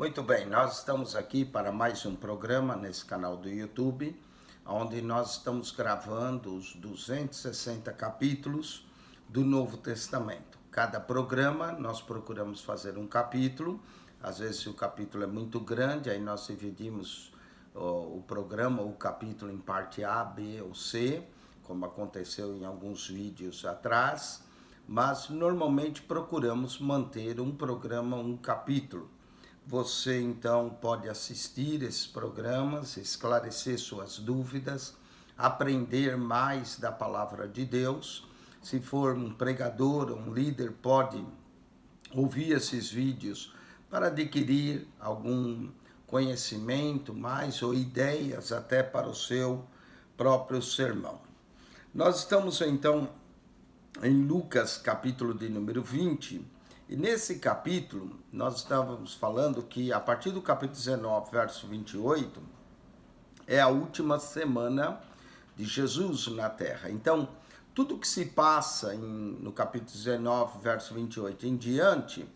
Muito bem, nós estamos aqui para mais um programa nesse canal do YouTube, onde nós estamos gravando os 260 capítulos do Novo Testamento. Cada programa nós procuramos fazer um capítulo, às vezes o capítulo é muito grande, aí nós dividimos o programa, o capítulo em parte A, B ou C, como aconteceu em alguns vídeos atrás, mas normalmente procuramos manter um programa, um capítulo. Você então pode assistir esses programas, esclarecer suas dúvidas, aprender mais da palavra de Deus. Se for um pregador, um líder, pode ouvir esses vídeos para adquirir algum conhecimento mais ou ideias até para o seu próprio sermão. Nós estamos então em Lucas, capítulo de número 20, e nesse capítulo nós estávamos falando que a partir do capítulo 19, verso 28, é a última semana de Jesus na terra. Então, tudo que se passa no capítulo 19, verso 28 em diante,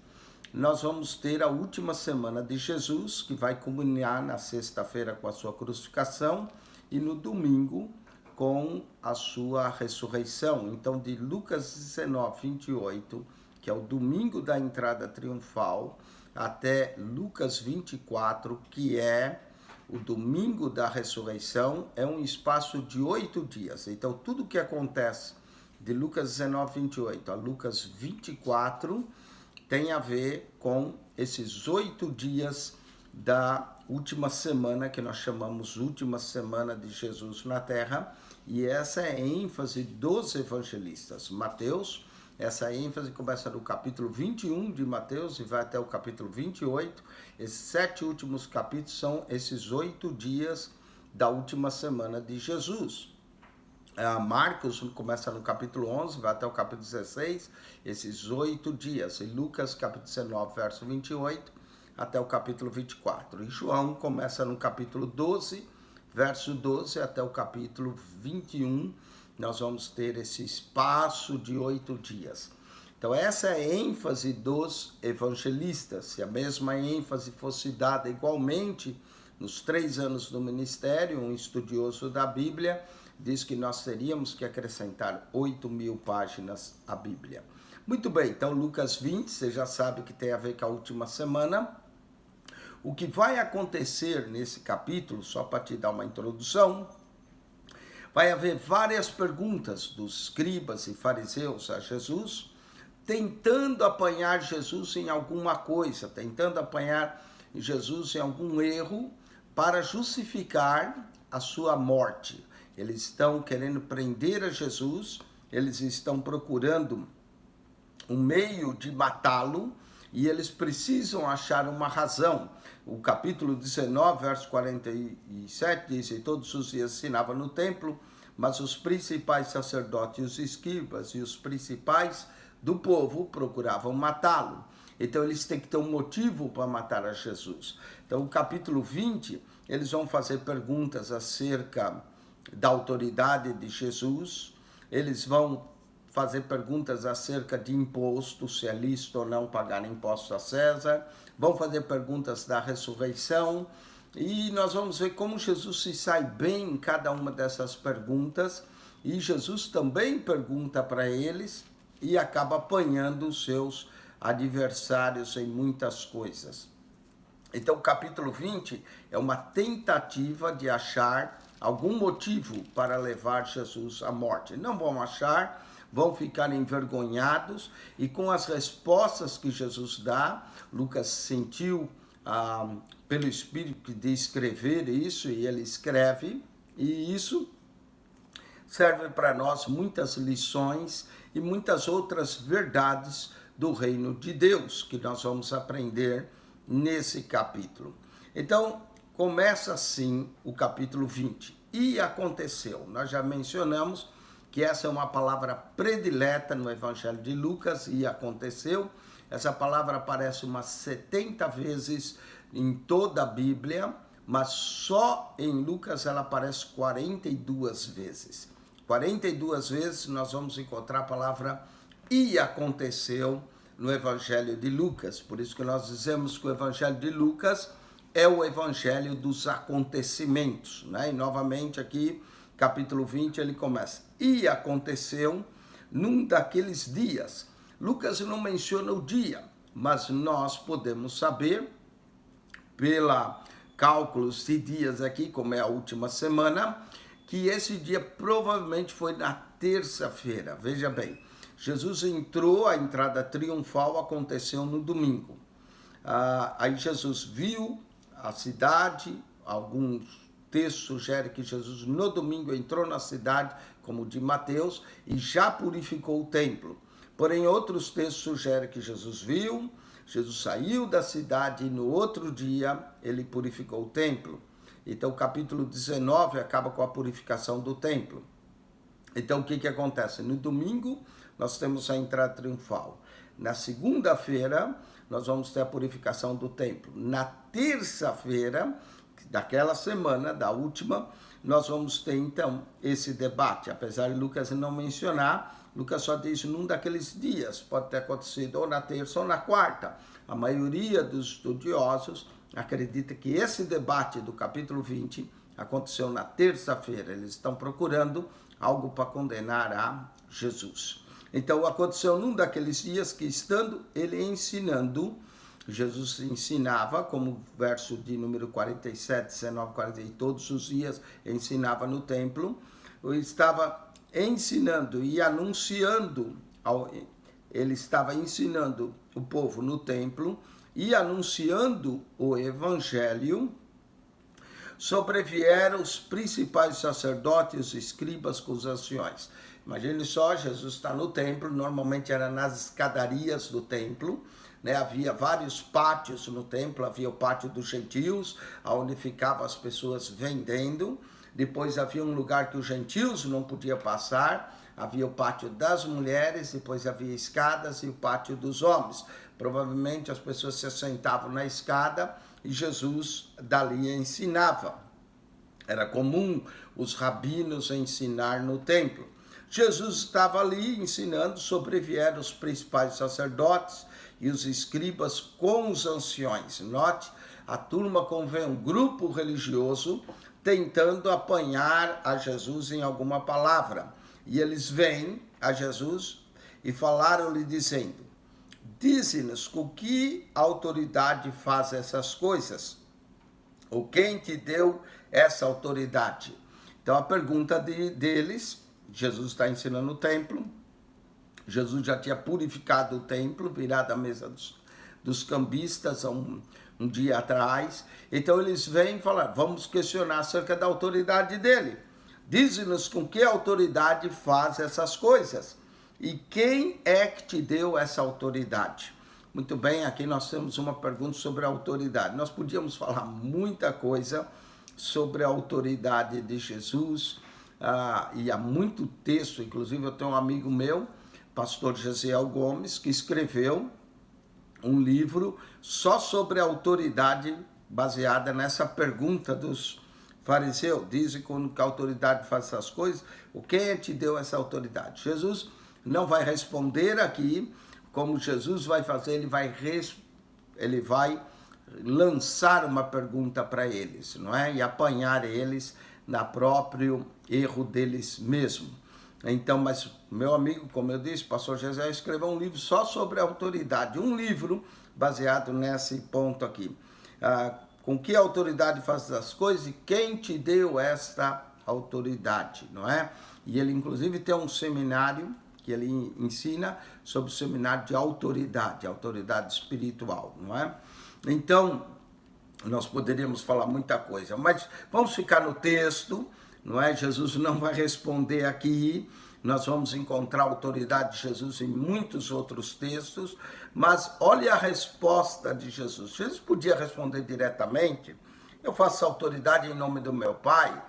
nós vamos ter a última semana de Jesus, que vai culminar na sexta-feira com a sua crucificação e no domingo com a sua ressurreição. Então, de Lucas 19, 28, que é o domingo da entrada triunfal, até Lucas 24, que é o domingo da ressurreição, é um espaço de 8 dias. Então, tudo que acontece de Lucas 19, 28 a Lucas 24 tem a ver com esses 8 dias da última semana, que nós chamamos última semana de Jesus na terra, e essa é a ênfase dos evangelistas. Mateus, essa ênfase começa no capítulo 21 de Mateus e vai até o capítulo 28. Esses 7 últimos capítulos são esses 8 dias da última semana de Jesus. Marcos começa no capítulo 11, vai até o capítulo 16, esses 8 dias. E Lucas, capítulo 19, verso 28, até o capítulo 24. E João começa no capítulo 12, verso 12, até o capítulo 21. Nós vamos ter esse espaço de 8 dias. Então, essa é a ênfase dos evangelistas. Se a mesma ênfase fosse dada igualmente nos 3 anos do ministério, um estudioso da Bíblia diz que nós teríamos que acrescentar 8.000 páginas à Bíblia. Muito bem, então Lucas 20, você já sabe que tem a ver com a última semana. O que vai acontecer nesse capítulo, só para te dar uma introdução, vai haver várias perguntas dos escribas e fariseus a Jesus, tentando apanhar Jesus em alguma coisa, tentando apanhar Jesus em algum erro para justificar a sua morte. Eles estão querendo prender a Jesus, eles estão procurando um meio de matá-lo e eles precisam achar uma razão. O capítulo 19, verso 47 diz: e todos os dias ensinava no templo, mas os principais sacerdotes, os escribas e os principais do povo procuravam matá-lo. Então eles têm que ter um motivo para matar a Jesus. Então o capítulo 20, eles vão fazer perguntas acerca da autoridade de Jesus, eles vão fazer perguntas acerca de imposto, se é lícito ou não pagar impostos a César, vão fazer perguntas da ressurreição, e nós vamos ver como Jesus se sai bem em cada uma dessas perguntas, e Jesus também pergunta para eles e acaba apanhando os seus adversários em muitas coisas. Então o capítulo 20 é uma tentativa de achar algum motivo para levar Jesus à morte. Não vão achar, vão ficar envergonhados, e com as respostas que Jesus dá, Lucas sentiu pelo Espírito de escrever isso, e ele escreve, e isso serve para nós muitas lições e muitas outras verdades do reino de Deus, que nós vamos aprender nesse capítulo. Então, começa assim o capítulo 20. E aconteceu, nós já mencionamos que essa é uma palavra predileta no Evangelho de Lucas, e aconteceu. Essa palavra aparece umas 70 vezes em toda a Bíblia, mas só em Lucas ela aparece 42 vezes. 42 vezes nós vamos encontrar a palavra e aconteceu no Evangelho de Lucas. Por isso que nós dizemos que o Evangelho de Lucas é o Evangelho dos acontecimentos, né? E novamente aqui, capítulo 20, ele começa. E aconteceu num daqueles dias. Lucas não menciona o dia, mas nós podemos saber, pela cálculos de dias aqui, como é a última semana, que esse dia provavelmente foi na terça-feira. Veja bem, Jesus entrou, a entrada triunfal aconteceu no domingo. Aí Jesus viu a cidade, alguns textos sugerem que Jesus no domingo entrou na cidade, como o de Mateus, e já purificou o templo. Porém, outros textos sugerem que Jesus viu, Jesus saiu da cidade e no outro dia ele purificou o templo. Então o capítulo 19 acaba com a purificação do templo. Então o que acontece? No domingo nós temos a entrada triunfal. Na segunda-feira nós vamos ter a purificação do templo. Na terça-feira daquela semana, da última, nós vamos ter então esse debate. Apesar de Lucas não mencionar, Lucas só diz num daqueles dias, pode ter acontecido ou na terça ou na quarta. A maioria dos estudiosos acredita que esse debate do capítulo 20 aconteceu na terça-feira. Eles estão procurando algo para condenar a Jesus. Então aconteceu num daqueles dias que, estando ele ensinando, Jesus ensinava, como verso de número 47, 19, 40, e todos os dias ensinava no templo, estava ensinando e anunciando, ele estava ensinando o povo no templo e anunciando o evangelho. Sobrevieram os principais sacerdotes, os escribas com os anciões. Imagine só, Jesus está no templo, normalmente era nas escadarias do templo, né? Havia vários pátios no templo, havia o pátio dos gentios, onde ficavam as pessoas vendendo. Depois havia um lugar que os gentios não podiam passar, havia o pátio das mulheres, depois havia escadas e o pátio dos homens. Provavelmente as pessoas se sentavam na escada e Jesus dali ensinava. Era comum os rabinos ensinar no templo. Jesus estava ali ensinando, sobrevieram os principais sacerdotes e os escribas com os anciões. Note, a turma convém um grupo religioso tentando apanhar a Jesus em alguma palavra. E eles vêm a Jesus e falaram-lhe dizendo: dize-nos com que autoridade faz essas coisas? Ou quem te deu essa autoridade? Então a pergunta deles, Jesus está ensinando o templo, Jesus já tinha purificado o templo, virado a mesa dos cambistas um dia atrás. Então eles vêm falar, vamos questionar acerca da autoridade dele. Diz-nos com que autoridade faz essas coisas. E quem é que te deu essa autoridade? Muito bem, aqui nós temos uma pergunta sobre a autoridade. Nós podíamos falar muita coisa sobre a autoridade de Jesus, e há muito texto, inclusive eu tenho um amigo meu, pastor Gesiel Gomes, que escreveu um livro só sobre a autoridade, baseada nessa pergunta dos fariseus. Dizem que a autoridade faz essas coisas, quem te deu essa autoridade? Jesus não vai responder aqui, como Jesus vai fazer, ele vai lançar uma pergunta para eles, não é? E apanhar eles na próprio erro deles mesmo. Então, mas meu amigo, como eu disse, pastor José escreveu um livro só sobre a autoridade, um livro baseado nesse ponto aqui. Com que autoridade faz as coisas e quem te deu esta autoridade, não é? E ele inclusive tem um seminário que ele ensina sobre o seminário de autoridade espiritual, não é? Então, nós poderíamos falar muita coisa, mas vamos ficar no texto, não é? Jesus não vai responder aqui, nós vamos encontrar a autoridade de Jesus em muitos outros textos, mas olha a resposta de Jesus. Jesus podia responder diretamente, eu faço autoridade em nome do meu Pai,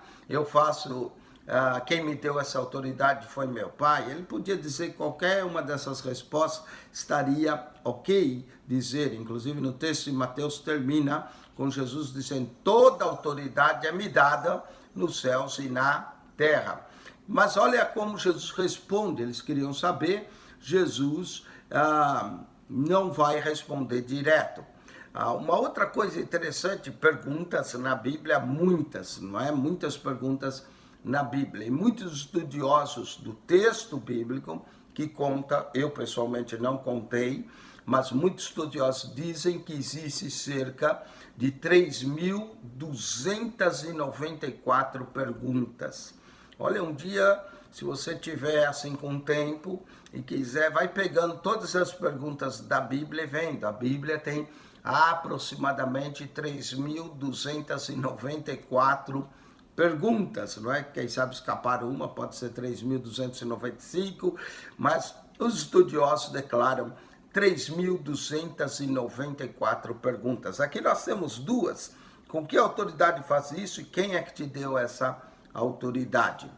quem me deu essa autoridade foi meu Pai. Ele podia dizer qualquer uma dessas respostas, estaria ok dizer. Inclusive no texto de Mateus termina com Jesus dizendo, toda autoridade é me dada nos céus e na terra. Mas olha como Jesus responde, eles queriam saber, Jesus não vai responder direto. Uma outra coisa interessante, perguntas na Bíblia, muitas, não é? Muitas perguntas na Bíblia. E muitos estudiosos do texto bíblico que conta, eu pessoalmente não contei, mas muitos estudiosos dizem que existe cerca de 3.294 perguntas. Olha, um dia, se você tiver assim com tempo e quiser, vai pegando todas as perguntas da Bíblia e vendo. A Bíblia tem aproximadamente 3.294 perguntas, não é? Quem sabe escapar uma, pode ser 3.295, mas os estudiosos declaram 3.294 perguntas. Aqui nós temos duas. Com que autoridade faz isso e quem é que te deu essa autoridade?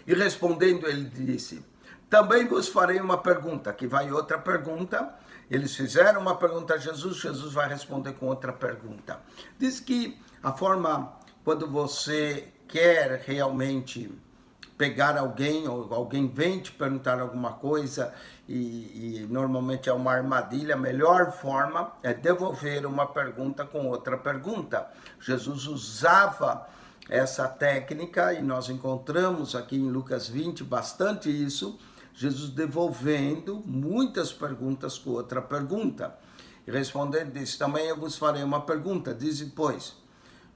E respondendo, ele disse: também vos farei uma pergunta. Aqui vai outra pergunta. Eles fizeram uma pergunta a Jesus, Jesus vai responder com outra pergunta. Diz que a forma, quando você quer realmente pegar alguém, ou alguém vem te perguntar alguma coisa, e normalmente é uma armadilha, a melhor forma é devolver uma pergunta com outra pergunta. Jesus usava essa técnica, e nós encontramos aqui em Lucas 20 bastante isso, Jesus devolvendo muitas perguntas com outra pergunta. E respondendo, disse: também eu vos farei uma pergunta. Diz, pois,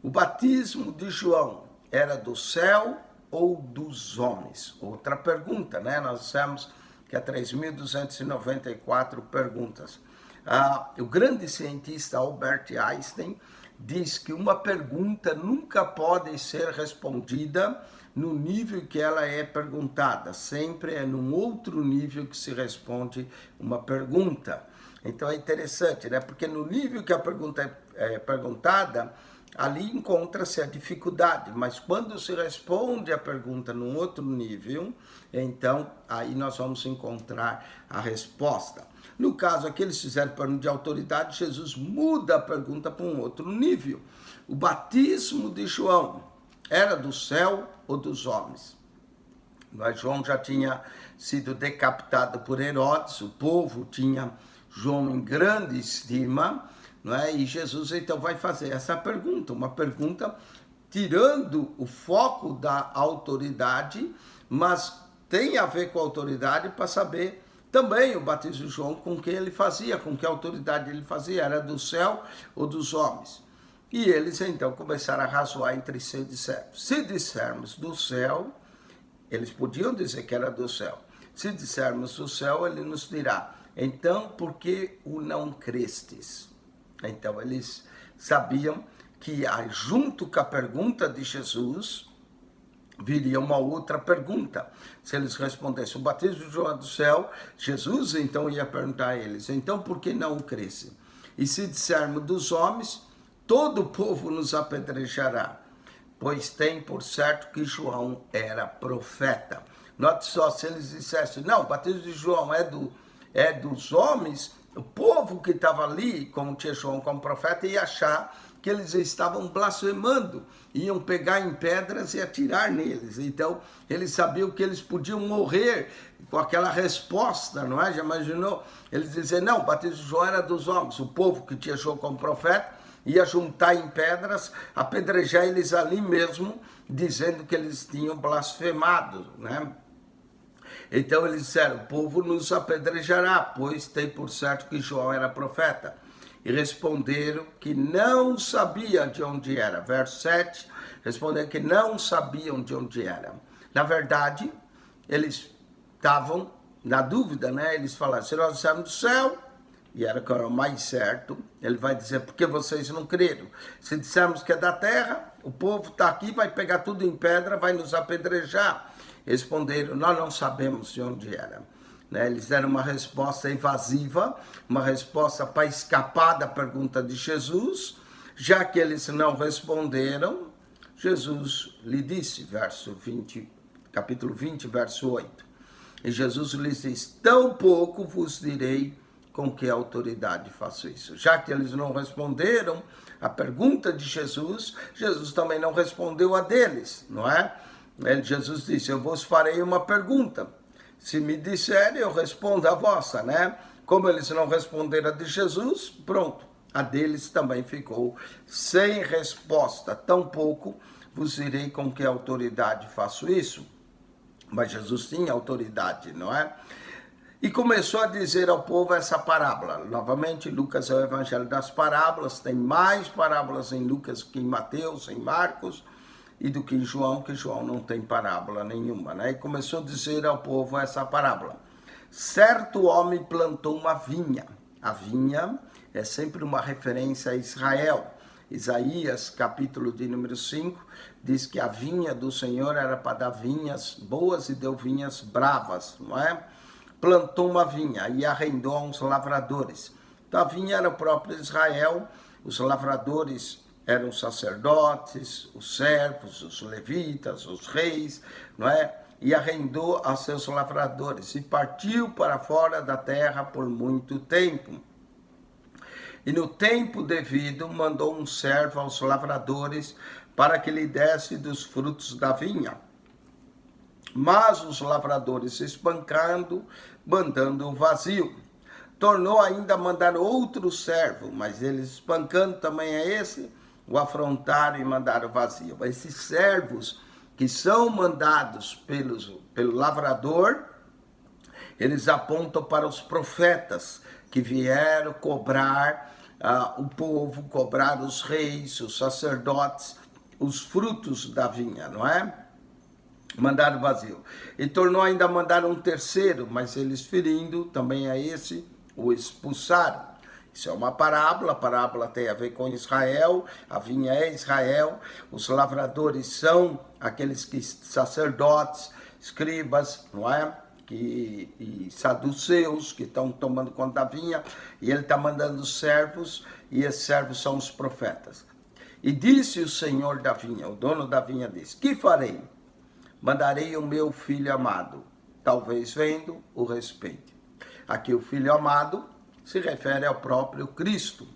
o batismo de João era do céu ou dos homens? Outra pergunta, né? Nós dissemos que há 3.294 perguntas. O grande cientista Albert Einstein diz que uma pergunta nunca pode ser respondida no nível que ela é perguntada, sempre é num outro nível que se responde uma pergunta. Então é interessante, né? Porque no nível que a pergunta é perguntada, ali encontra-se a dificuldade, mas quando se responde a pergunta num outro nível, então aí nós vamos encontrar a resposta. No caso aqui, eles fizeram pergunta de autoridade, Jesus muda a pergunta para um outro nível. O batismo de João era do céu ou dos homens? Mas João já tinha sido decapitado por Herodes, o povo tinha João em grande estima, não é? E Jesus então vai fazer essa pergunta, uma pergunta tirando o foco da autoridade, mas tem a ver com a autoridade para saber também o batismo de João, com que ele fazia, com que autoridade ele fazia, era do céu ou dos homens? E eles então começaram a razoar entre si e disseram: se dissermos do céu, eles podiam dizer que era do céu. Se dissermos do céu, ele nos dirá: então por que o não crestes? Então eles sabiam que junto com a pergunta de Jesus viria uma outra pergunta. Se eles respondessem: o batismo de João é do céu, Jesus então ia perguntar a eles: então por que não cresce? E se dissermos dos homens, todo o povo nos apedrejará, pois tem por certo que João era profeta. Note só, se eles dissessem: não, o batismo de João é dos homens, o povo que estava ali, como tinha João como profeta, ia achar que eles estavam blasfemando, iam pegar em pedras e atirar neles. Então, eles sabiam que eles podiam morrer com aquela resposta, não é? Já imaginou? Eles diziam: não, o batismo de João era dos homens, o povo que tinha João como profeta ia juntar em pedras, apedrejar eles ali mesmo, dizendo que eles tinham blasfemado, né? Então eles disseram: o povo nos apedrejará, pois tem por certo que João era profeta. E responderam que não sabiam de onde era. Verso 7, responderam que não sabiam de onde era. Na verdade, eles estavam na dúvida, né? Eles falaram: se nós dissermos do céu, e era o mais certo, ele vai dizer: por que vocês não creram? Se dissermos que é da terra, o povo está aqui, vai pegar tudo em pedra, vai nos apedrejar. Responderam: nós não sabemos de onde era. Eles deram uma resposta evasiva, uma resposta para escapar da pergunta de Jesus. Já que eles não responderam, Jesus lhe disse, capítulo 20, verso 8. E Jesus lhes disse: tampouco vos direi com que autoridade faço isso. Já que eles não responderam a pergunta de Jesus, Jesus também não respondeu a deles, não é? Jesus disse: eu vos farei uma pergunta. Se me disserem, eu respondo a vossa, né? Como eles não responderam a de Jesus, pronto, a deles também ficou sem resposta. Tampouco vos direi com que autoridade faço isso. Mas Jesus tinha autoridade, não é? E começou a dizer ao povo essa parábola. Novamente, Lucas é o evangelho das parábolas, tem mais parábolas em Lucas que em Mateus, em Marcos, e do que João não tem parábola nenhuma, né? E começou a dizer ao povo essa parábola. Certo homem plantou uma vinha. A vinha é sempre uma referência a Israel. Isaías, capítulo de número 5, diz que a vinha do Senhor era para dar vinhas boas e deu vinhas bravas, não é? Plantou uma vinha e arrendou a uns lavradores. Então a vinha era o próprio Israel, os lavradores eram os sacerdotes, os servos, os levitas, os reis, não é? E arrendou a seus lavradores e partiu para fora da terra por muito tempo. E no tempo devido mandou um servo aos lavradores para que lhe desse dos frutos da vinha. Mas os lavradores, espancando, mandando-o vazio. Tornou ainda a mandar outro servo, mas eles, espancando também a esse, o afrontaram e mandaram vazio. Esses servos que são mandados pelo lavrador, eles apontam para os profetas que vieram cobrar o povo, cobrar os reis, os sacerdotes, os frutos da vinha, não é? Mandaram vazio. E tornou ainda a mandar um terceiro, mas eles ferindo também a esse, o expulsaram. Isso é uma parábola, a parábola tem a ver com Israel, a vinha é Israel, os lavradores são aqueles que sacerdotes, escribas, não é? E saduceus que estão tomando conta da vinha, e ele está mandando servos, e esses servos são os profetas. E disse o Senhor da vinha, o dono da vinha disse, que farei? Mandarei o meu filho amado, talvez vendo o respeite. Aqui o filho amado se refere ao próprio Cristo.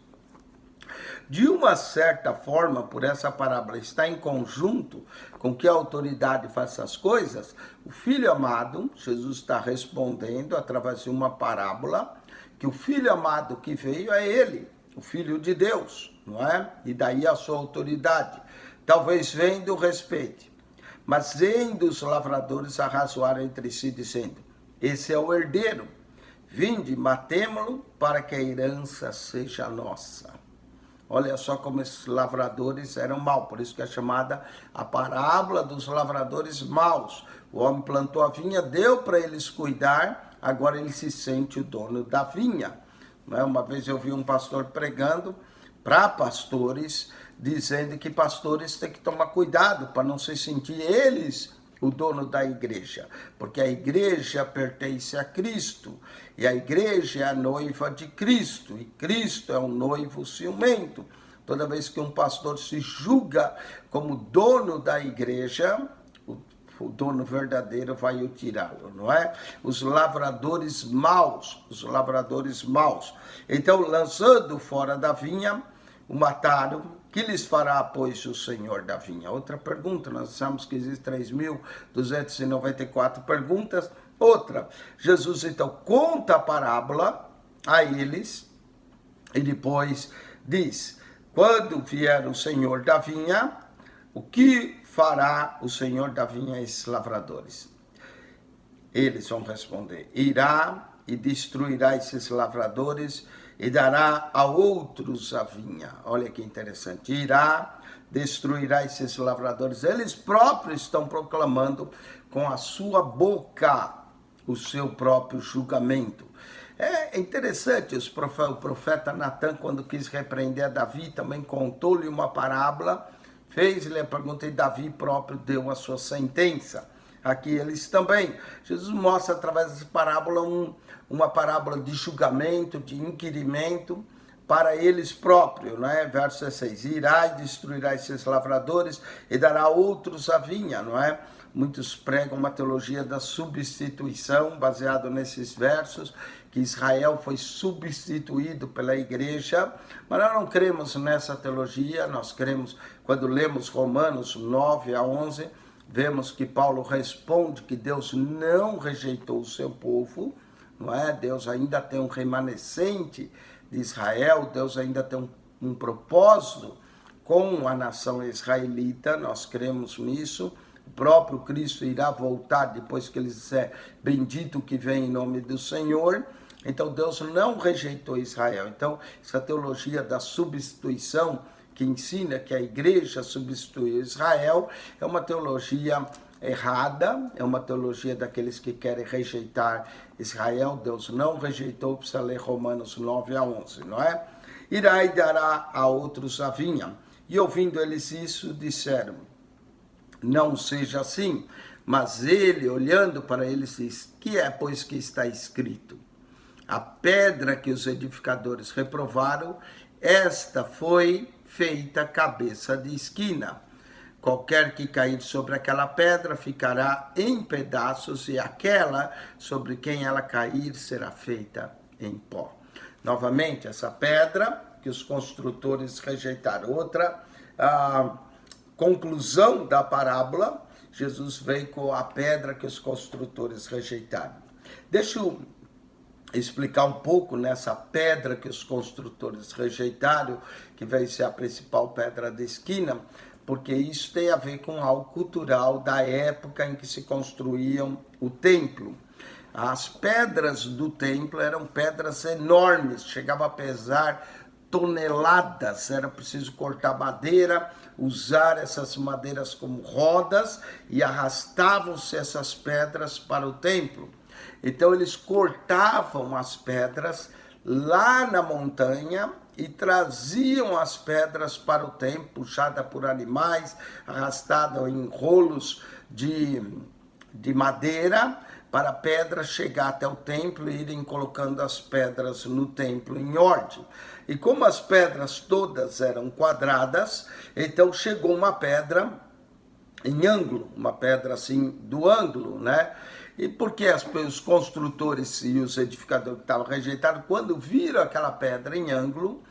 De uma certa forma, por essa parábola está em conjunto com que a autoridade faça as coisas, o filho amado, Jesus está respondendo através de uma parábola, que o filho amado que veio é ele, o filho de Deus, não é? E daí a sua autoridade. Talvez vendo o respeite. Mas indo os lavradores arrazoaram entre si, dizendo, esse é o herdeiro, vinde, matemo-lo para que a herança seja nossa. Olha só como esses lavradores eram maus, por isso que é chamada a parábola dos lavradores maus. O homem plantou a vinha, deu para eles cuidar, agora ele se sente o dono da vinha. Uma vez eu vi um pastor pregando para pastores, dizendo que pastores têm que tomar cuidado para não se sentir eles o dono da igreja, porque a igreja pertence a Cristo, e a igreja é a noiva de Cristo, e Cristo é um noivo ciumento. Toda vez que um pastor se julga como dono da igreja, o dono verdadeiro vai o tirá-lo, não é? Os lavradores maus. Então, lançando fora da vinha, o mataram. Que lhes fará, pois, o Senhor da vinha? Outra pergunta, nós sabemos que existem 3.294 perguntas. Outra, Jesus então conta a parábola a eles e depois diz, quando vier o Senhor da vinha, o que fará o Senhor da vinha a esses lavradores? Eles vão responder, irá e destruirá esses lavradores e dará a outros a vinha. Olha que interessante. Irá, destruirá esses lavradores. Eles próprios estão proclamando com a sua boca o seu próprio julgamento. É interessante, o profeta Natan, quando quis repreender a Davi, também contou-lhe uma parábola, fez-lhe a pergunta e Davi próprio deu a sua sentença. Aqui eles também. Jesus mostra através dessa parábola uma parábola de julgamento, de inquirimento para eles próprios, não é? Verso 16, irá e destruirá esses lavradores e dará outros a vinha, não é? Muitos pregam uma teologia da substituição, baseado nesses versos, que Israel foi substituído pela igreja, mas nós não cremos nessa teologia, nós cremos, quando lemos Romanos 9 a 11, vemos que Paulo responde que Deus não rejeitou o seu povo, não é? Deus ainda tem um remanescente de Israel, Deus ainda tem um propósito com a nação israelita, nós cremos nisso. O próprio Cristo irá voltar depois que ele disser, bendito que vem em nome do Senhor. Então Deus não rejeitou Israel. Então essa teologia da substituição, que ensina que a igreja substituiu Israel, é uma teologia errada, é uma teologia daqueles que querem rejeitar Israel. Deus não rejeitou, precisa ler Romanos 9-11, não é? Irá e dará a outros a vinha. E ouvindo eles isso, disseram, não seja assim. Mas ele, olhando para eles, diz, que é, pois, que está escrito? A pedra que os edificadores reprovaram, esta foi feita cabeça de esquina. Qualquer que cair sobre aquela pedra ficará em pedaços, e aquela sobre quem ela cair será feita em pó. Novamente, essa pedra que os construtores rejeitaram. Outra conclusão da parábola, Jesus veio com a pedra que os construtores rejeitaram. Deixa eu explicar um pouco nessa pedra que os construtores rejeitaram, que veio ser a principal pedra da esquina, porque isso tem a ver com algo cultural da época em que se construíam o templo. As pedras do templo eram pedras enormes, chegava a pesar toneladas, era preciso cortar madeira, usar essas madeiras como rodas e arrastavam-se essas pedras para o templo. Então eles cortavam as pedras lá na montanha e traziam as pedras para o templo, puxada por animais, arrastada em rolos de madeira, para a pedra chegar até o templo e irem colocando as pedras no templo em ordem. E como as pedras todas eram quadradas, então chegou uma pedra em ângulo, uma pedra assim do ângulo, né? E porque os construtores e os edificadores que estavam rejeitados, quando viram aquela pedra em ângulo,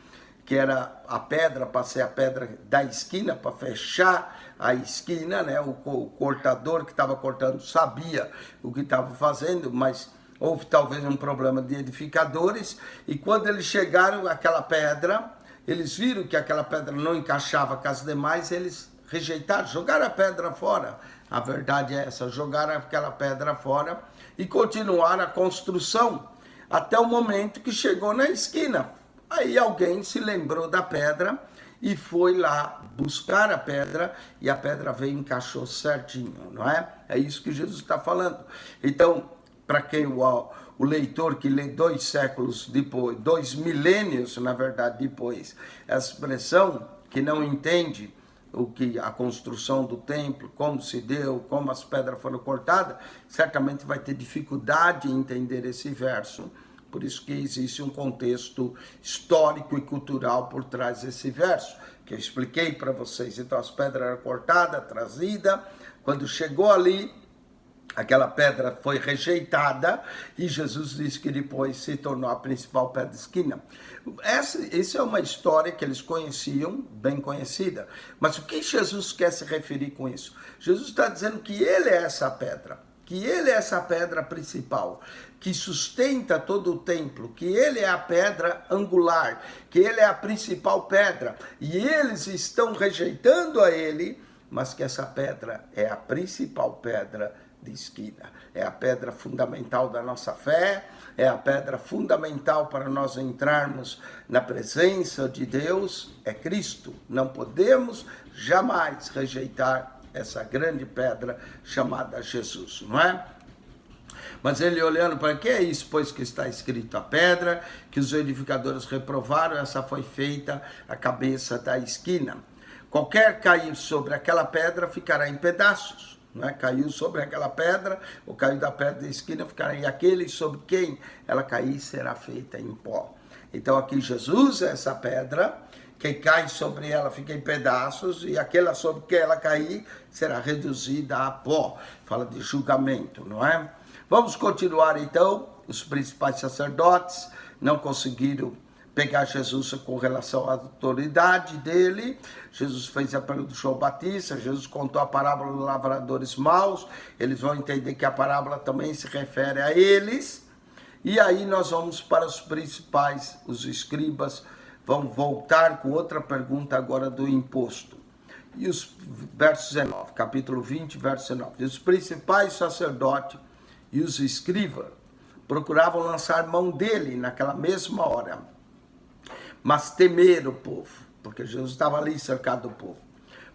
que era a pedra, para ser a pedra da esquina, para fechar a esquina, né? O cortador que estava cortando sabia o que estava fazendo, mas houve talvez um problema de edificadores, e quando eles chegaram àquela pedra, eles viram que aquela pedra não encaixava com as demais, eles rejeitaram, jogaram a pedra fora. A verdade é essa, jogaram aquela pedra fora e continuaram a construção, até o momento que chegou na esquina. Aí alguém se lembrou da pedra e foi lá buscar a pedra, e a pedra veio e encaixou certinho, não é? É isso que Jesus está falando. Então, para quem o leitor que lê 2 séculos depois, 2 milênios, na verdade, depois, essa expressão que não entende o que a construção do templo, como se deu, como as pedras foram cortadas, certamente vai ter dificuldade em entender esse verso. Por isso que existe um contexto histórico e cultural por trás desse verso, que eu expliquei para vocês. Então as pedras eram cortadas, trazidas, quando chegou ali, aquela pedra foi rejeitada e Jesus disse que depois se tornou a principal pedra de esquina. Essa é uma história que eles conheciam, bem conhecida. Mas o que Jesus quer se referir com isso? Jesus está dizendo que ele é essa pedra, que ele é essa pedra principal, que sustenta todo o templo, que ele é a pedra angular, que ele é a principal pedra. E eles estão rejeitando a ele, mas que essa pedra é a principal pedra de esquina. É a pedra fundamental da nossa fé, é a pedra fundamental para nós entrarmos na presença de Deus, é Cristo. Não podemos jamais rejeitar essa grande pedra chamada Jesus, não é? Mas ele olhando para que é isso, pois que está escrito a pedra, que os edificadores reprovaram, essa foi feita a cabeça da esquina. Qualquer cair sobre aquela pedra ficará em pedaços. Não é? Caiu sobre aquela pedra, ou caiu da pedra da esquina, ficará, e aquele sobre quem ela cair será feita em pó. Então aqui Jesus é essa pedra, quem cai sobre ela fica em pedaços, e aquela sobre quem ela cair será reduzida a pó. Fala de julgamento, não é? Vamos continuar então. Os principais sacerdotes não conseguiram pegar Jesus com relação à autoridade dele. Jesus fez a pergunta do João Batista, Jesus contou a parábola dos lavradores maus, eles vão entender que a parábola também se refere a eles, E aí nós vamos para os principais, os escribas vão voltar com outra pergunta agora do imposto. E os versos 19, capítulo 20, verso 19. E os principais sacerdotes e os escribas procuravam lançar mão dele naquela mesma hora, mas temeram o povo, porque Jesus estava ali cercado do povo,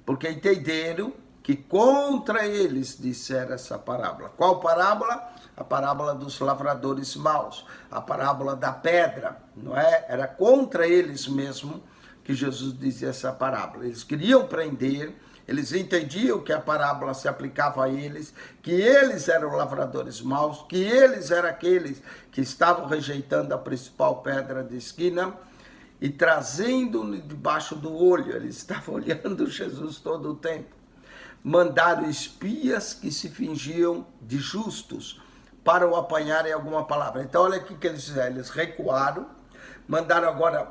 porque entenderam que contra eles dissera essa parábola. Qual parábola? A parábola dos lavradores maus, a parábola da pedra, não é? Era contra eles mesmo que Jesus dizia essa parábola. Eles queriam prender, eles entendiam que a parábola se aplicava a eles, que eles eram lavradores maus, que eles eram aqueles que estavam rejeitando a principal pedra de esquina e trazendo debaixo do olho. Eles estavam olhando Jesus todo o tempo. Mandaram espias que se fingiam de justos para o apanharem alguma palavra. Então olha o que eles fizeram, eles recuaram, mandaram agora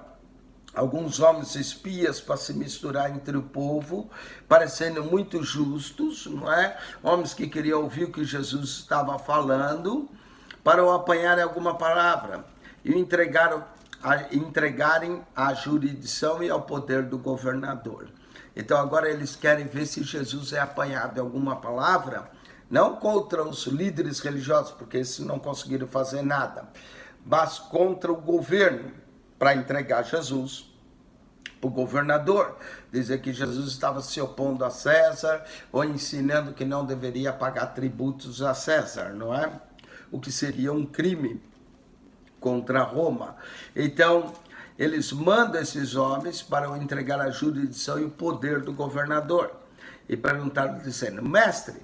alguns homens espias para se misturar entre o povo, parecendo muito justos, não é? Homens que queriam ouvir o que Jesus estava falando, para o apanharem alguma palavra, e entregarem à jurisdição e ao poder do governador. Então agora eles querem ver se Jesus é apanhado em alguma palavra, não contra os líderes religiosos, porque esses não conseguiram fazer nada, mas contra o governo, para entregar Jesus para o governador, dizer que Jesus estava se opondo a César, ou ensinando que não deveria pagar tributos a César, não é? O que seria um crime contra Roma. Então, eles mandam esses homens para entregar a jurisdição e o poder do governador. E perguntaram, dizendo, mestre,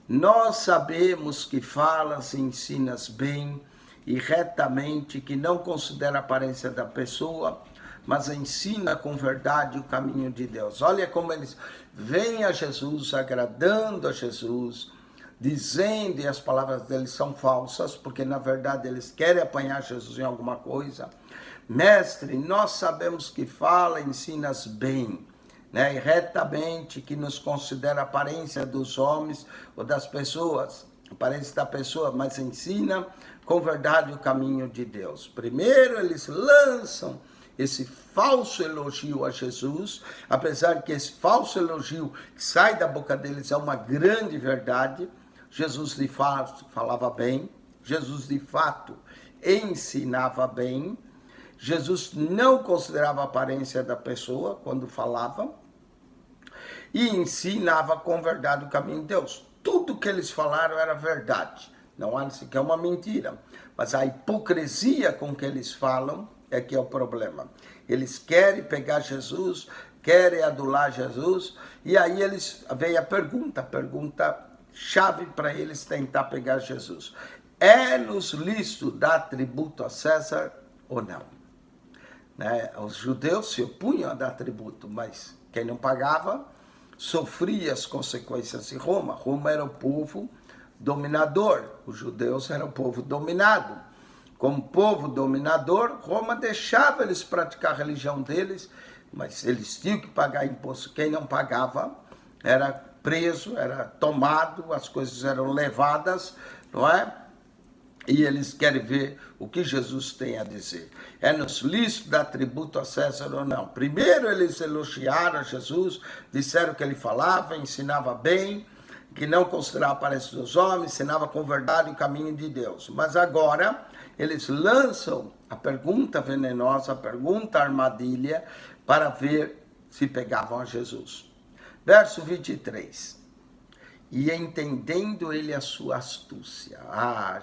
nós sabemos que falas e ensinas bem e retamente, que não considera a aparência da pessoa, mas ensina com verdade o caminho de Deus. Olha como eles vêm a Jesus, agradando a Jesus, dizendo, e as palavras deles são falsas, porque na verdade eles querem apanhar Jesus em alguma coisa. Mestre, nós sabemos que fala e ensinas bem, né? E retamente, que nos considera a aparência dos homens ou das pessoas, aparência da pessoa, mas ensina com verdade o caminho de Deus. Primeiro eles lançam esse falso elogio a Jesus, apesar que esse falso elogio que sai da boca deles é uma grande verdade. Jesus de fato falava bem, Jesus de fato ensinava bem, Jesus não considerava a aparência da pessoa quando falava e ensinava com verdade o caminho de Deus. Tudo que eles falaram era verdade, não há sequer uma mentira, mas a hipocrisia com que eles falam é que é o problema. Eles querem pegar Jesus, querem adular Jesus, e aí veio a pergunta chave para eles tentar pegar Jesus. É-nos lícito dar tributo a César ou não? Né? Os judeus se opunham a dar tributo, mas quem não pagava sofria as consequências de Roma. Roma era o povo dominador, os judeus eram o povo dominado. Como povo dominador, Roma deixava eles praticar a religião deles, mas eles tinham que pagar imposto. Quem não pagava era preso, era tomado, as coisas eram levadas, não é? E eles querem ver o que Jesus tem a dizer. É-nos lícito dar tributo a César ou não? Primeiro eles elogiaram a Jesus, disseram que ele falava, ensinava bem, que não considerava a aparência dos homens, ensinava com verdade o caminho de Deus. Mas agora eles lançam a pergunta venenosa, a pergunta armadilha, para ver se pegavam a Jesus. Verso 23. E entendendo ele a sua astúcia.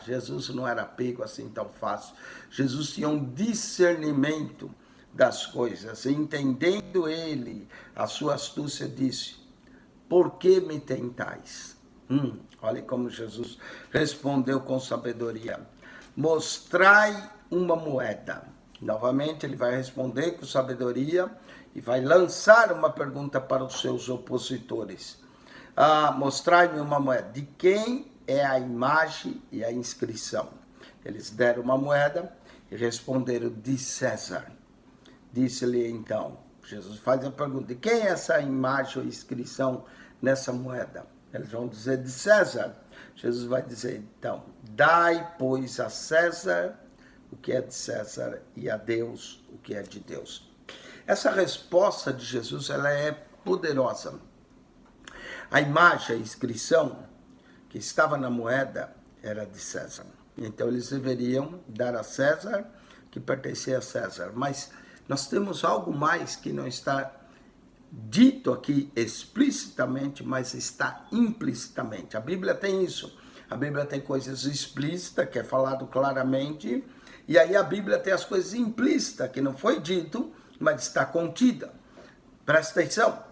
Jesus não era pego assim tão fácil. Jesus tinha um discernimento das coisas. E entendendo ele a sua astúcia, disse, por que me tentais? Olha como Jesus respondeu com sabedoria. Mostrai uma moeda. Novamente ele vai responder com sabedoria e vai lançar uma pergunta para os seus opositores. Mostrai-me uma moeda. De quem é a imagem e a inscrição? Eles deram uma moeda e responderam, de César. Disse-lhe então, Jesus faz a pergunta, de quem é essa imagem ou inscrição nessa moeda? Eles vão dizer de César. Jesus vai dizer, então, dai, pois, a César o que é de César e a Deus o que é de Deus. Essa resposta de Jesus, ela é poderosa. A imagem, a inscrição que estava na moeda era de César. Então eles deveriam dar a César que pertencia a César. Mas nós temos algo mais que não está dito aqui explicitamente, mas está implicitamente. A Bíblia tem isso. A Bíblia tem coisas explícitas, que é falado claramente, e aí a Bíblia tem as coisas implícitas, que não foi dito, mas está contida. Presta atenção.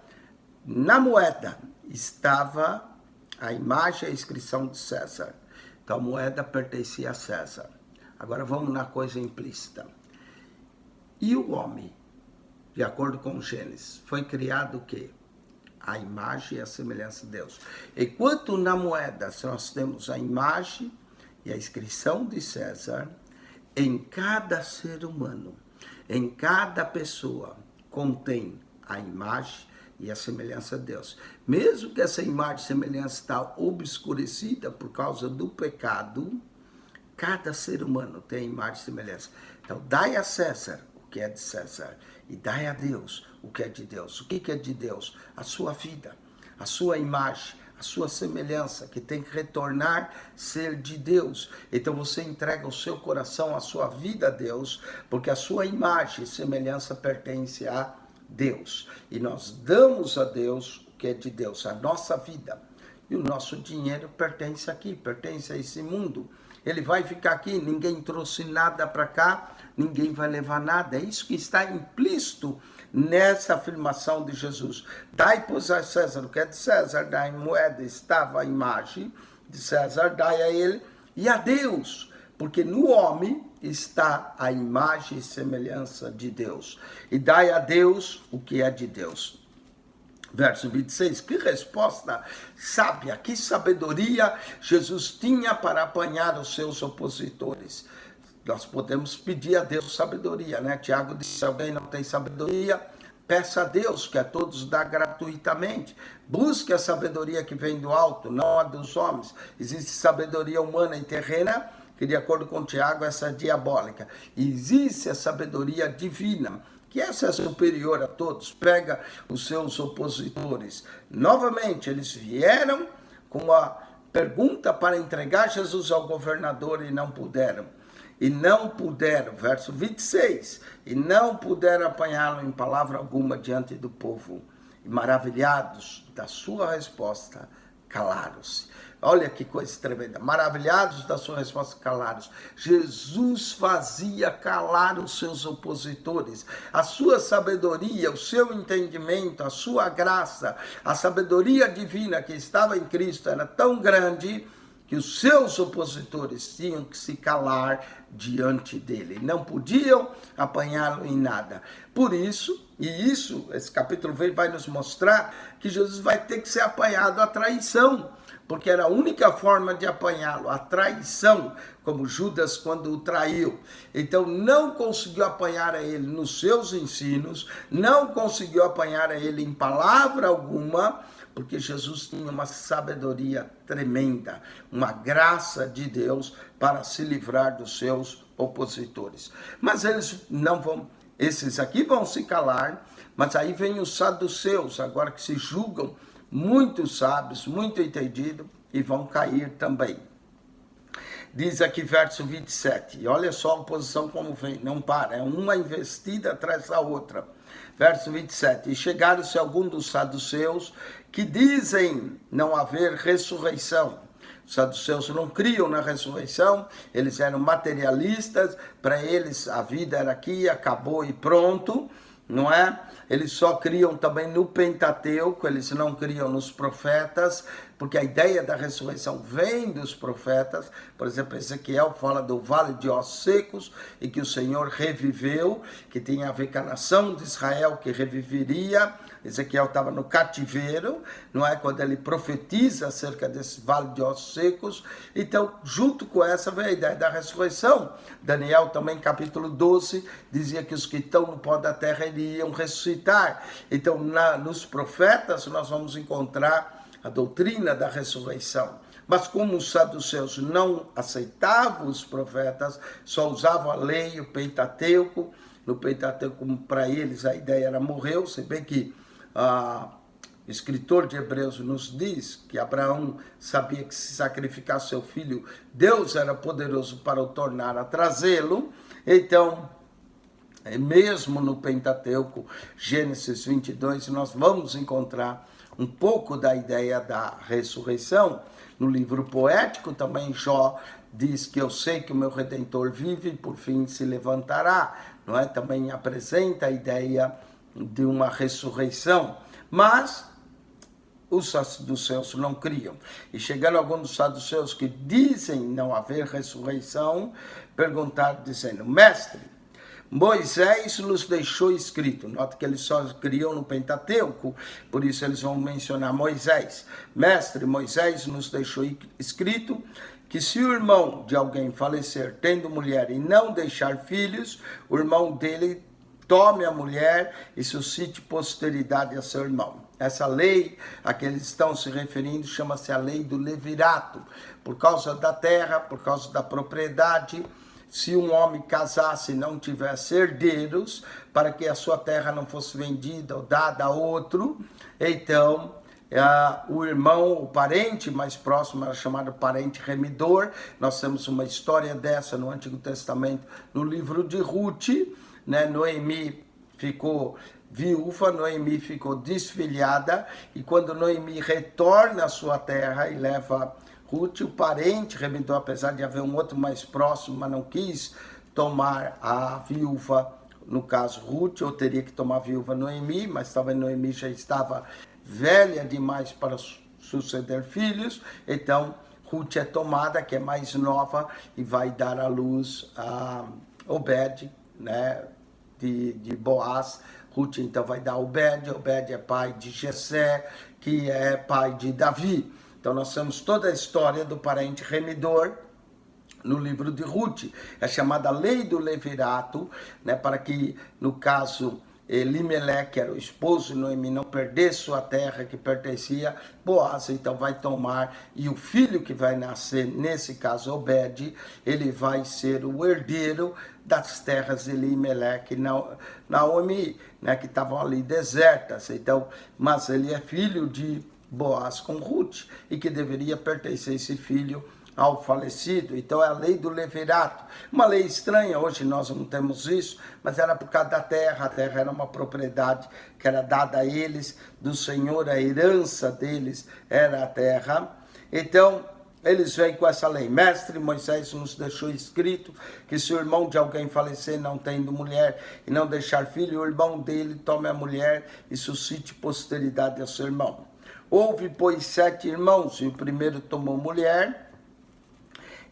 Na moeda estava a imagem e a inscrição de César. Então a moeda pertencia a César. Agora vamos na coisa implícita. E o homem, de acordo com Gênesis, foi criado o quê? A imagem e a semelhança de Deus. Enquanto na moeda nós temos a imagem e a inscrição de César, em cada ser humano, em cada pessoa, contém a imagem e a semelhança de Deus. Mesmo que essa imagem e semelhança está obscurecida por causa do pecado, cada ser humano tem a imagem e semelhança. Então, dai a César o que é de César e dai a Deus o que é de Deus. O que é de Deus? A sua vida, a sua imagem, a sua semelhança, que tem que retornar ser de Deus. Então você entrega o seu coração, a sua vida a Deus, porque a sua imagem e semelhança pertence a Deus. E nós damos a Deus o que é de Deus, a nossa vida. E o nosso dinheiro pertence aqui, pertence a esse mundo. Ele vai ficar aqui, ninguém trouxe nada para cá, ninguém vai levar nada. É isso que está implícito nessa afirmação de Jesus. Dai, pois, a César o que é de César, dai moeda, estava a imagem de César, dai a ele e a Deus, porque no homem está a imagem e semelhança de Deus. E dai a Deus o que é de Deus. Verso 26, que resposta sábia, que sabedoria Jesus tinha para apanhar os seus opositores. Nós podemos pedir a Deus sabedoria, né? Tiago disse, se alguém não tem sabedoria, peça a Deus, que a todos dá gratuitamente. Busque a sabedoria que vem do alto, não a dos homens. Existe sabedoria humana e terrena, que de acordo com Tiago, essa é diabólica. E existe a sabedoria divina, que essa é superior a todos, pega os seus opositores. Novamente, eles vieram com uma pergunta para entregar Jesus ao governador e não puderam. E não puderam, verso 26, e não puderam apanhá-lo em palavra alguma diante do povo. E maravilhados da sua resposta, calaram-se. Olha que coisa tremenda. Maravilhados da sua resposta, calaram-se. Jesus fazia calar os seus opositores. A sua sabedoria, o seu entendimento, a sua graça, a sabedoria divina que estava em Cristo era tão grande que os seus opositores tinham que se calar diante dele. Não podiam apanhá-lo em nada. Por isso, esse capítulo vai nos mostrar que Jesus vai ter que ser apanhado à traição, porque era a única forma de apanhá-lo, a traição, como Judas quando o traiu. Então não conseguiu apanhar a ele nos seus ensinos, não conseguiu apanhar a ele em palavra alguma, porque Jesus tinha uma sabedoria tremenda, uma graça de Deus para se livrar dos seus opositores. Mas eles não vão, esses aqui vão se calar, mas aí vem os saduceus, agora que se julgam muito sábios, muito entendidos, e vão cair também. Diz aqui verso 27, e olha só a oposição como vem, não para, é uma investida atrás da outra. Verso 27, e chegaram-se alguns dos saduceus que dizem não haver ressurreição. Os saduceus não criam na ressurreição, eles eram materialistas, para eles a vida era aqui, acabou e pronto, não é? Eles só criam também no Pentateuco, eles não criam nos profetas, porque a ideia da ressurreição vem dos profetas. Por exemplo, Ezequiel fala do vale de ossos secos, e que o Senhor reviveu, que tem a ver com a nação de Israel que reviveria. Ezequiel estava no cativeiro, não é? Quando ele profetiza acerca desse vale de ossos secos. Então, junto com essa vem a ideia da ressurreição. Daniel também, capítulo 12, dizia que os que estão no pó da terra iriam ressuscitar. Então, nos profetas, nós vamos encontrar a doutrina da ressurreição. Mas como os saduceus não aceitavam os profetas, só usavam a lei, o Pentateuco. No Pentateuco, para eles, a ideia era morrer. Se bem que o escritor de Hebreus nos diz que Abraão sabia que se sacrificar seu filho, Deus era poderoso para o tornar a trazê-lo. Então, mesmo no Pentateuco, Gênesis 22, nós vamos encontrar um pouco da ideia da ressurreição. No livro poético também Jó diz que eu sei que o meu Redentor vive e por fim se levantará, não é? Também apresenta a ideia de uma ressurreição, mas os saduceus não criam. E chegando alguns dos saduceus que dizem não haver ressurreição, perguntaram dizendo, mestre, Moisés nos deixou escrito. Nota que eles só criam no Pentateuco, por isso eles vão mencionar Moisés. Mestre, Moisés nos deixou escrito que se o irmão de alguém falecer tendo mulher e não deixar filhos, o irmão dele tome a mulher e suscite posteridade a seu irmão. Essa lei a que eles estão se referindo chama-se a lei do levirato. Por causa da terra, por causa da propriedade, se um homem casasse e não tivesse herdeiros, para que a sua terra não fosse vendida ou dada a outro, então o irmão, o parente mais próximo era chamado parente remidor. Nós temos uma história dessa no Antigo Testamento, no livro de Ruth, né? Noemi ficou viúva, Noemi ficou desfilhada, e quando Noemi retorna à sua terra e leva Ruth, o parente remidor, apesar de haver um outro mais próximo, mas não quis tomar a viúva, no caso Ruth, ou teria que tomar a viúva Noemi, mas talvez Noemi já estava velha demais para suceder filhos, então Ruth é tomada, que é mais nova, e vai dar à luz a Obed, né, de Boaz. Ruth então vai dar a Obed, Obed é pai de Jessé, que é pai de Davi. Então nós temos toda a história do parente remidor no livro de Ruth. É chamada lei do levirato, né, para que, no caso, Elimeleque, que era o esposo de Noemi, não perdesse sua terra que pertencia, Boaz então vai tomar, e o filho que vai nascer, nesse caso Obed, ele vai ser o herdeiro das terras de Elimeleque, Naomi, né, que estavam ali desertas. Então, mas ele é filho de Boaz com Ruth, e que deveria pertencer esse filho ao falecido. Então é a lei do levirato, uma lei estranha, hoje nós não temos isso, mas era por causa da terra. A terra era uma propriedade que era dada a eles, do Senhor, a herança deles era a terra. Então eles vêm com essa lei. Mestre, Moisés nos deixou escrito que se o irmão de alguém falecer não tendo mulher e não deixar filho, o irmão dele tome a mulher e suscite posteridade a seu irmão. Houve, pois, 7 irmãos, e o primeiro tomou mulher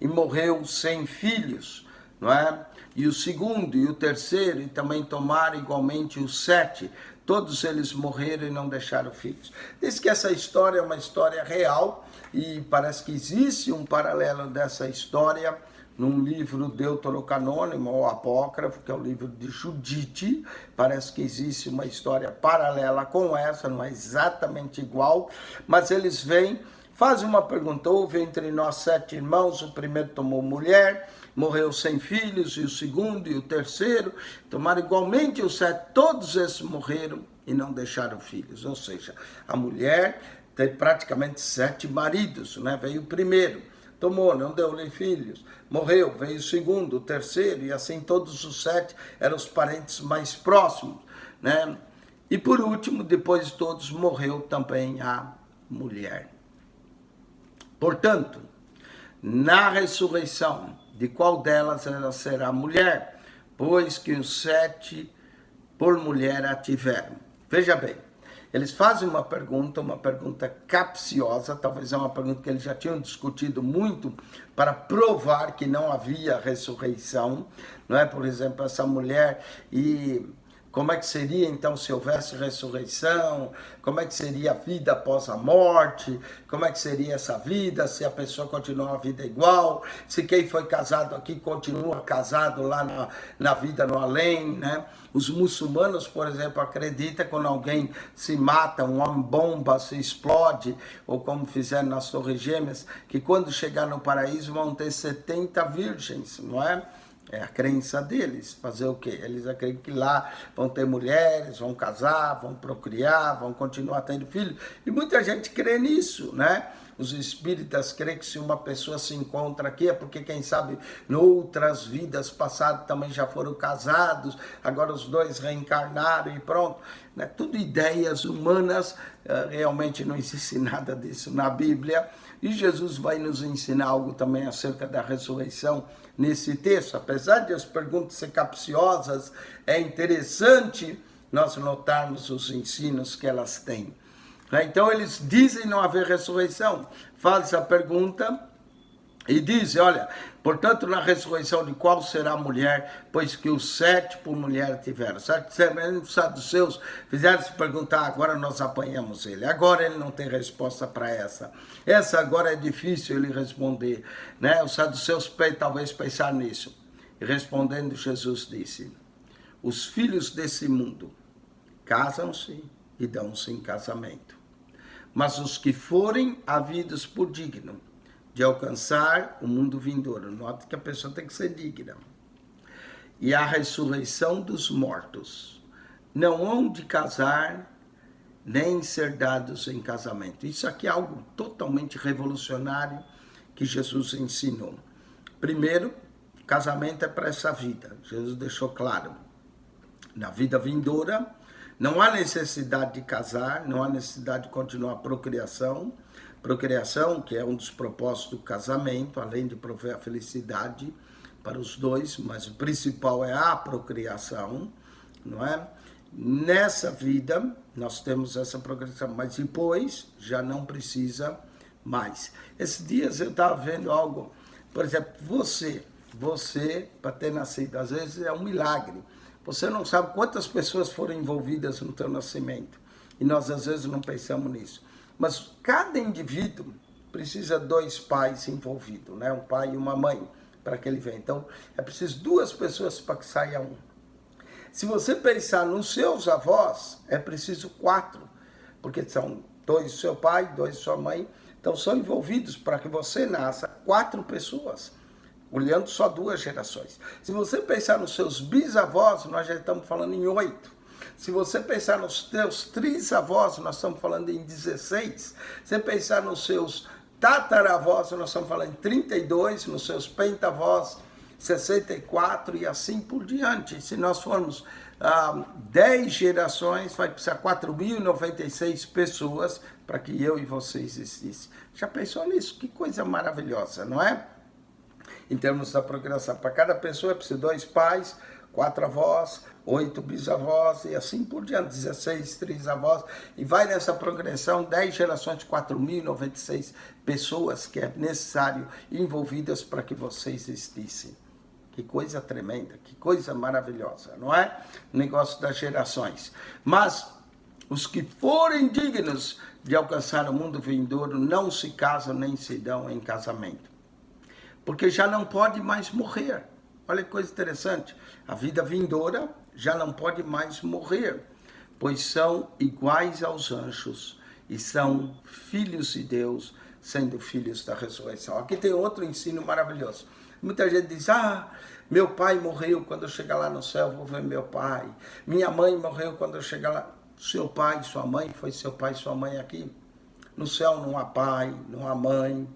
e morreu sem filhos, não é? E o segundo e o terceiro, e também tomaram igualmente os 7. Todos eles morreram e não deixaram filhos. Diz que essa história é uma história real, e parece que existe um paralelo dessa história num livro deuterocanônimo ou apócrifo, que é o livro de Judite. Parece que existe uma história paralela com essa, não é exatamente igual, mas eles vêm, fazem uma pergunta: houve entre nós 7 irmãos, o primeiro tomou mulher, morreu sem filhos, e o segundo e o terceiro tomaram igualmente os 7, todos esses morreram e não deixaram filhos. Ou seja, a mulher tem praticamente 7 maridos, né? Veio o primeiro, tomou, não deu-lhe filhos, morreu, veio o segundo, o terceiro, e assim todos os 7 eram os parentes mais próximos, né? E por último, depois de todos, morreu também a mulher. Portanto, na ressurreição, de qual delas ela será mulher? Pois que os 7 por mulher a tiveram. Veja bem, eles fazem uma pergunta capciosa, talvez é uma pergunta que eles já tinham discutido muito para provar que não havia ressurreição, não é? Por exemplo, essa mulher, e como é que seria então se houvesse ressurreição, como é que seria a vida após a morte, como é que seria essa vida, se a pessoa continua a vida igual, se quem foi casado aqui continua casado lá na vida no além, né? Os muçulmanos, por exemplo, acreditam que quando alguém se mata, uma bomba se explode, ou como fizeram nas Torres Gêmeas, que quando chegar no paraíso vão ter 70 virgens, não é? É a crença deles. Fazer o quê? Eles acreditam que lá vão ter mulheres, vão casar, vão procriar, vão continuar tendo filhos. E muita gente crê nisso, né? Os espíritas creem que se uma pessoa se encontra aqui é porque, quem sabe, em outras vidas passadas também já foram casados, agora os dois reencarnaram e pronto. Né? Tudo ideias humanas, realmente não existe nada disso na Bíblia. E Jesus vai nos ensinar algo também acerca da ressurreição nesse texto. Apesar de as perguntas ser capciosas, é interessante nós notarmos os ensinos que elas têm. Então eles dizem não haver ressurreição. Faz a pergunta e dizem, olha, portanto, na ressurreição de qual será a mulher, pois que os 7 por mulher tiveram. Os saduceus fizeram se perguntar, agora nós apanhamos ele. Agora ele não tem resposta para essa. Essa agora é difícil ele responder, né? Os saduceus talvez pensar nisso. E respondendo, Jesus disse, os filhos desse mundo casam-se e dão-se em casamento. Mas os que forem havidos por digno de alcançar o mundo vindouro, note que a pessoa tem que ser digna, e a ressurreição dos mortos, não hão de casar, nem ser dados em casamento. Isso aqui é algo totalmente revolucionário que Jesus ensinou. Primeiro, casamento é para essa vida. Jesus deixou claro, na vida vindoura, não há necessidade de casar, não há necessidade de continuar a procriação. Procriação, que é um dos propósitos do casamento, além de prover a felicidade para os dois, mas o principal é a procriação, não é? Nessa vida, nós temos essa procriação, mas depois já não precisa mais. Esses dias eu estava vendo algo, por exemplo, você, para ter nascido, às vezes é um milagre. Você não sabe quantas pessoas foram envolvidas no teu nascimento. E nós, às vezes, não pensamos nisso. Mas cada indivíduo precisa de 2 pais envolvidos, né? Um pai e uma mãe, para que ele venha. Então, é preciso 2 pessoas para que saia um. Se você pensar nos seus avós, é preciso 4. Porque são 2 do seu pai, 2 da sua mãe. Então, são envolvidos para que você nasça 4 pessoas. Olhando só 2 gerações. Se você pensar nos seus bisavós, nós já estamos falando em 8. Se você pensar nos teus trisavós, nós estamos falando em 16. Se você pensar nos seus tataravós, nós estamos falando em 32. Nos seus pentavós, 64 e assim por diante. Se nós formos 10 gerações, vai precisar 4.096 pessoas para que eu e você existissem. Já pensou nisso? Que coisa maravilhosa, não é? Em termos da procriação, para cada pessoa é preciso 2 pais, 4 avós, 8 bisavós e assim por diante, 16 trisavós, e vai nessa progressão 10 gerações de 4.096 pessoas que é necessário envolvidas para que você existisse. Que coisa tremenda, que coisa maravilhosa, não é? O negócio das gerações. Mas os que forem dignos de alcançar o mundo vindouro não se casam nem se dão em casamento. Porque já não pode mais morrer. Olha que coisa interessante. A vida vindoura já não pode mais morrer, pois são iguais aos anjos e são filhos de Deus, sendo filhos da ressurreição. Aqui tem outro ensino maravilhoso. Muita gente diz, meu pai morreu, quando eu chegar lá no céu vou ver meu pai. Minha mãe morreu, quando eu chegar lá. Seu pai, sua mãe, foi seu pai e sua mãe aqui. No céu não há pai, não há mãe.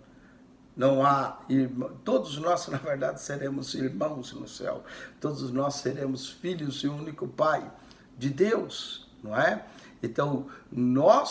Não há irmão. Todos nós, na verdade, seremos irmãos no céu. Todos nós seremos filhos e único Pai de Deus, não é? Então, nós